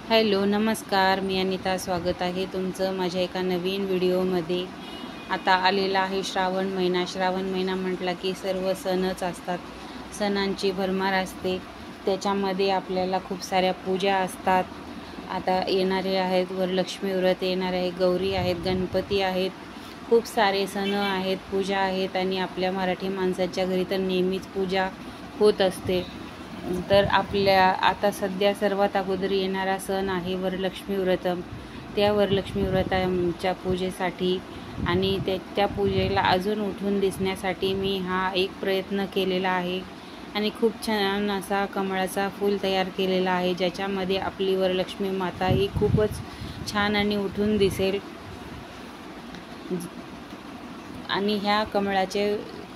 Hello नमस्कार, मी अनिता. स्वागत आहे तुमचं माझ्या एका नवीन व्हिडिओमध्ये. आता आलेला आहे श्रावण महिना. श्रावण महिना म्हटला की सर्व सणच असतात, सणांची भरमार असते. त्याच्यामध्ये आपल्याला खूप साऱ्या पूजा असतात. आता येणारे आहेत वरलक्ष्मी व्रत येणार आहे, गौरी आहेत, गणपती आहेत, खूप सारे सण आहेत, पूजा आहेत. आणि आपल्या मराठी माणसाच्या घरी तर नेहमीच पूजा होत असते. तर आपल्या आता सध्या सर्वात अगोदर येणारा सण आहे वरलक्ष्मी व्रतम. त्या वरलक्ष्मी व्रताच्या पूजेसाठी आणि त्या पूजेला अजून उठून दिसण्यासाठी मी हा एक प्रयत्न केलेला आहे. आणि खूप छान असा कमळाचा फूल तयार केलेला आहे, ज्याच्यामध्ये आपली वरलक्ष्मी माता ही खूपच छान आणि उठून दिसेल. आणि ह्या कमळाचे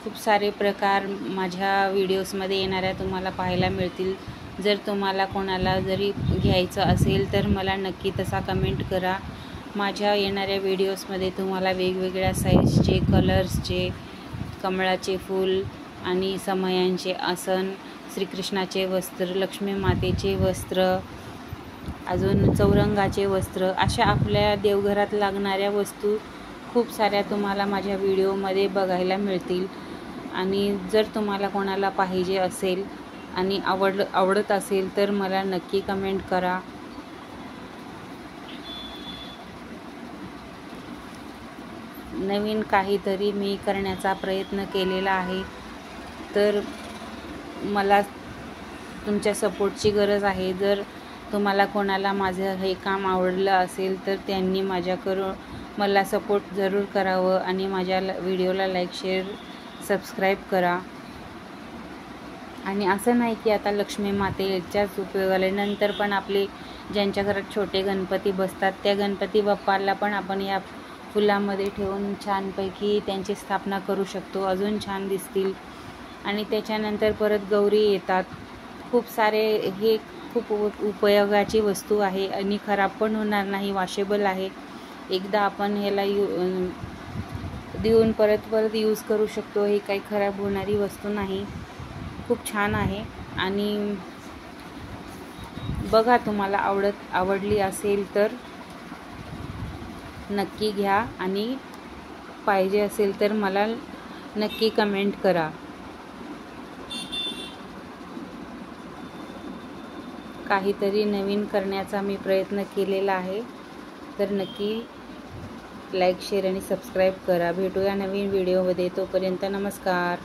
खूप सारे प्रकार माझ्या व्हिडिओजमध्ये येणाऱ्या तुम्हाला पाहायला मिळतील. जर तुम्हाला कोणाला जरी घ्यायचं असेल तर मला नक्की तसा कमेंट करा. माझ्या येणाऱ्या व्हिडिओजमध्ये तुम्हाला वेगवेगळ्या साईजचे, कलर्सचे कमळाचे फूल आणि समयांचे आसन, श्रीकृष्णाचे वस्त्र, लक्ष्मी मातेचे वस्त्र, अजून चौरंगाचे वस्त्र, अशा आपल्या देवघरात लागणाऱ्या वस्तू खूप साऱ्या तुम्हाला माझ्या व्हिडिओमध्ये बघायला मिळतील. आणि जर तुम्हाला कोणाला पाहिजे असेल आणि आवडत असेल तर मला नक्की कमेंट करा. नवीन काहीतरी मी करण्याचा प्रयत्न केलेला आहे, तर मला तुमच्या सपोर्टची गरज आहे. जर तुम्हाला कोणाला माझं हे काम आवडलं असेल तर त्यांनी माझ्याकडून मला सपोर्ट जरूर करावं आणि माझ्या व्हिडिओला लाईक, शेअर, सबस्क्राईब करा. आणि असं नाही की आता लक्ष्मी मातेच्याच उपयोगाला, नंतर पण आपले ज्यांच्या घरात छोटे गणपती बसतात त्या गणपती बाप्पाला पण आपण या फुलामध्ये ठेवून छानपैकी त्यांची स्थापना करू शकतो, अजून छान दिसतील. आणि त्याच्यानंतर परत गौरी येतात. खूप सारे हे खूप उपयोगाची वस्तू आहे आणि खराब पण होणार नाही, वॉशेबल आहे. एकदा आपण ह्याला देऊन परत यूज करू शकतो. हे काही खराब होणारी वस्तू नाही, खूप छान आहे. आणि बघा, तुम्हाला आवडली असेल तर नक्की घ्या आणि पाहिजे असेल तर मला नक्की कमेंट करा. काहीतरी नवीन करण्याचा मी प्रयत्न केलेला आहे, तर नक्की लाईक, शेअर आणि सबस्क्राईब करा. भेटूया नवीन व्हिडिओमध्ये. तोपर्यंत नमस्कार.